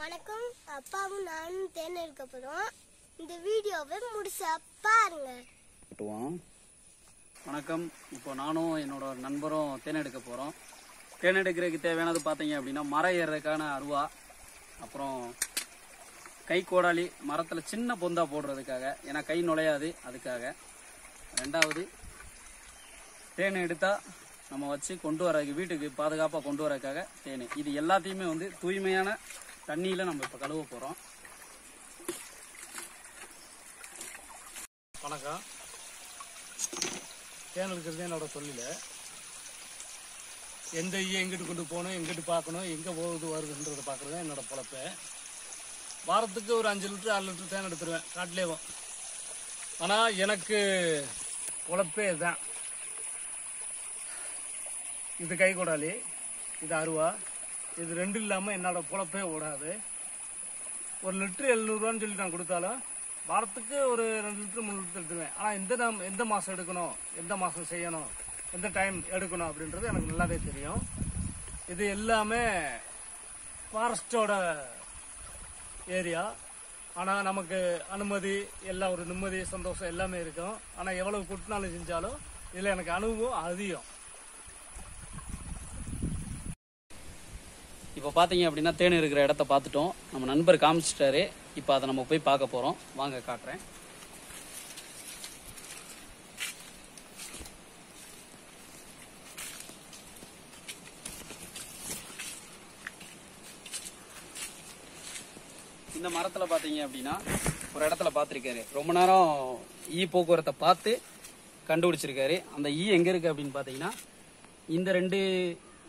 வணக்கம். அப்பாவும் நானும் தேன் எடுக்க போறோம். இந்த வீடியோவை முழுசா பாருங்க. வணக்கம். இப்போ நானும் என்னோட நண்பரும் தேன் எடுக்க போறோம். தேன் எடுக்கிறதுக்கு தேவையானது பார்த்தீங்க அப்படின்னா மரம் ஏறுறதுக்கான அருவா, அப்புறம் கை கோடாலி, மரத்தில் சின்ன பொந்தா போடுறதுக்காக, ஏன்னா கை நுழையாது அதுக்காக. ரெண்டாவது, தேன் எடுத்தா நம்ம வச்சு கொண்டு வரதுக்கு, வீட்டுக்கு பாதுகாப்பாக கொண்டு வரதுக்காக தேன். இது எல்லாத்தையுமே தூய்மையான தண்ணியில் நம்ம இப்போ கழுவ போகிறோம். வணக்கம். தேன் எடுக்கிறது என்னோட தொழில். எந்த எங்கிட்டு கொண்டு போகணும், எங்கிட்டு பார்க்கணும், எங்கே போகுது வருதுன்றதை பார்க்குறது தான் என்னோட பொழப்பு. வாரத்துக்கு ஒரு 5 லிட்டர் 6 லிட்டர் தேன் எடுத்துருவேன் காட்டிலேயும். ஆனால் எனக்கு பொழப்பே இதுதான். இது கை கோடாலி, இது அருவா, இது ரெண்டும் இல்லாமல் என்னோட பொழப்பே ஓடாது. ஒரு லிட்டரு 700 சொல்லி நான் கொடுத்தாலும் வாரத்துக்கு ஒரு 2 லிட்டர் 3 லிட்டர் எடுத்துருவேன். ஆனால் எந்த மாதம் எடுக்கணும், எந்த மாதம் செய்யணும், எந்த டைம் எடுக்கணும் அப்படின்றது எனக்கு நல்லாவே தெரியும். இது எல்லாமே ஃபாரஸ்டோட ஏரியா. ஆனால் நமக்கு அனுமதி, எல்லாம் ஒரு நிம்மதி, சந்தோஷம் எல்லாமே இருக்கும். ஆனால் எவ்வளவு கூட்டினாலும் செஞ்சாலும் இதில் எனக்கு அனுபவம் அதிகம். இப்போ பார்த்தீங்க அப்படின்னா தேன் இருக்கிற இடத்த பார்த்துட்டோம். நம்ம நண்பர் காமிச்சிட்டாரு. இப்போ அதை நம்ம போய் பார்க்க போகிறோம். வாங்க காட்டுறேன். இந்த மரத்தில் பார்த்தீங்க அப்படின்னா ஒரு இடத்துல பார்த்துருக்காரு. ரொம்ப நேரம் ஈ போக்குவரத்தை பார்த்து கண்டுபிடிச்சிருக்காரு. அந்த ஈ எங்கே இருக்குது அப்படின்னு பார்த்தீங்கன்னா இந்த 2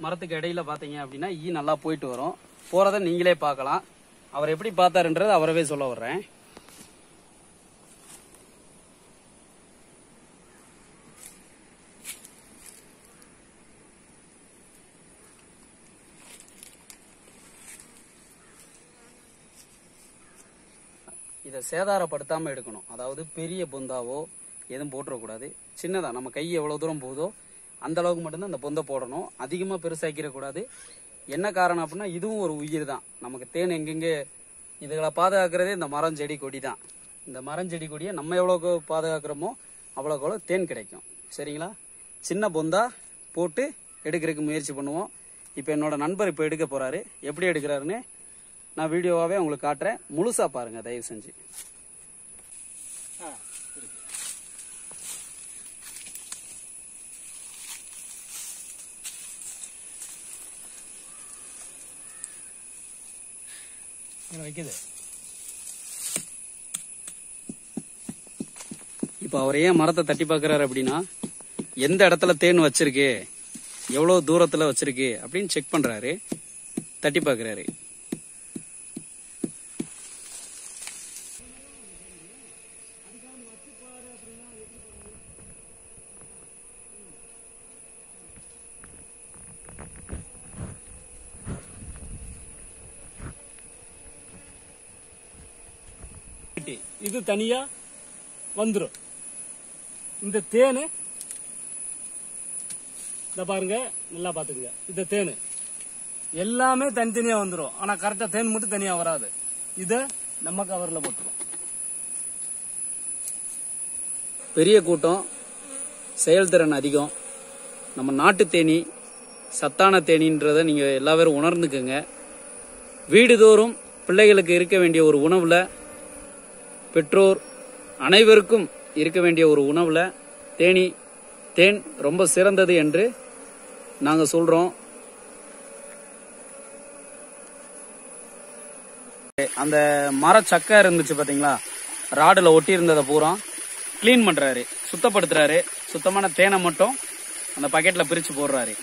மரத்துக்கு இடையில பார்த்தீங்க அப்படின்னா ஈ நல்லா போயிட்டு வரும். போறதை நீங்களே பார்க்கலாம். அவர் எப்படி பார்த்தாருன்றது அவரவே சொல்ல வர்றேன். இதை சேதாரப்படுத்தாம எடுக்கணும். அதாவது பெரிய பொந்தாவோ எதுவும் போட்டுறக்கூடாது. சின்னதா நம்ம கை எவ்வளவு தூரம் போகுதோ அந்த அளவுக்கு மட்டும்தான் அந்த பொந்தை போடணும். அதிகமாக பெருசாக்கிடக்கூடாது. என்ன காரணம் அப்படின்னா இதுவும் ஒரு உயிர் தான். நமக்கு தேன் எங்கெங்கே இதுகளை பாதுகாக்கிறதே இந்த மரம் செடி கொடி தான். இந்த மரம் செடி கொடியை நம்ம எவ்வளோக்கு பாதுகாக்கிறோமோ அவ்வளோக்கு தேன் கிடைக்கும். சரிங்களா? சின்ன பொந்தா போட்டு எடுக்கிறதுக்கு முயற்சி பண்ணுவோம். இப்போ என்னோட நண்பர் இப்போ எடுக்க போறாரு. எப்படி எடுக்கிறாருன்னு நான் வீடியோவாகவே உங்களுக்கு காட்டுறேன். முழுசா பாருங்க தயவு செஞ்சு. வைக்குது. இப்ப அவர் ஏன் மரத்தை தட்டி பாக்குறாரு அப்படின்னா எந்த இடத்துல தேன் வச்சிருக்கு, எவ்வளவு தூரத்துல வச்சிருக்கு அப்படின்னு செக் பண்றாரு. தட்டி பாக்குறாரு. இது தனியா வந்துடும். இந்த தேனு இந்த பாருங்க, நல்லா பாத்துக்குங்க. இந்த தேனு எல்லாமே தனித்தனியா வந்துடும். ஆனா கரெக்டா தேன் மட்டும் தனியா வராது. இத நம்ம கவர்ல போட்டுரும். பெரிய கூட்டம், செயல்திறன் அதிகம். நம்ம நாட்டு தேனி சத்தான தேனின்றத நீங்க எல்லா பேரும் உணர்ந்துக்குங்க. வீடுதோறும் பிள்ளைகளுக்கு இருக்க வேண்டிய ஒரு உணவுல, பெற்றோர் அனைவருக்கும் இருக்க வேண்டிய ஒரு உணவுல தேன் ரொம்ப சிறந்தது என்று நாங்க சொல்றோம். அந்த மரச்சக்கை இருந்துச்சு பாத்தீங்களா, ராடுல ஒட்டி இருந்ததை பூரா கிளீன் பண்றாரு, சுத்தப்படுத்துறாரு. சுத்தமான தேனை மட்டும் அந்த பாக்கெட்ல பிரிச்சு போடுறாரு.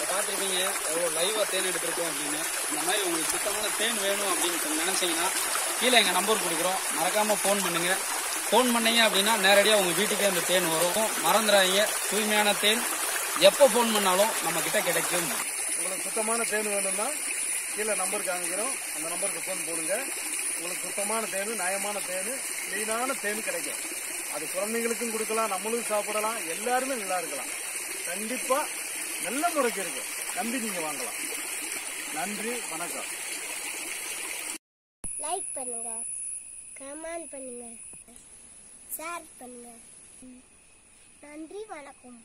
பார்த்துருப்பீங்க எவ்வளோ லைவாக தேன் எடுத்திருக்கோம் அப்படின்னு. இந்த மாதிரி உங்களுக்கு சுத்தமான தேன் வேணும் அப்படின்னு நினைச்சீங்கன்னா கீழே எங்கள் நம்பர் கொடுக்குறோம். மறக்காம ஃபோன் பண்ணுங்க. ஃபோன் பண்ணீங்க அப்படின்னா நேரடியாக உங்கள் வீட்டுக்கே அந்த தேன் வரும். மறந்துடாதீங்க, தூய்மையான தேன் எப்போ ஃபோன் பண்ணாலும் நம்ம கிட்ட கிடைக்கும். சுத்தமான தேன் வேணும்னா கீழே நம்பர் காமிக்கிறோம், அந்த நம்பருக்கு ஃபோன் போடுங்க. உங்களுக்கு சுத்தமான தேன், நியாயமான தேன், கிளீனான தேன் கிடைக்கும். அது குழந்தைங்களுக்கும் கொடுக்கலாம், நம்மளும் சாப்பிடலாம், எல்லாருமே நல்லா இருக்கலாம். கண்டிப்பா நல்ல முறைக்கு இருக்கு, நம்பி நீங்க வாங்கலாம். நன்றி, வணக்கம். லைக் பண்ணுங்க, கமெண்ட் பண்ணுங்க, ஷேர் பண்ணுங்க. நன்றி, வணக்கம்.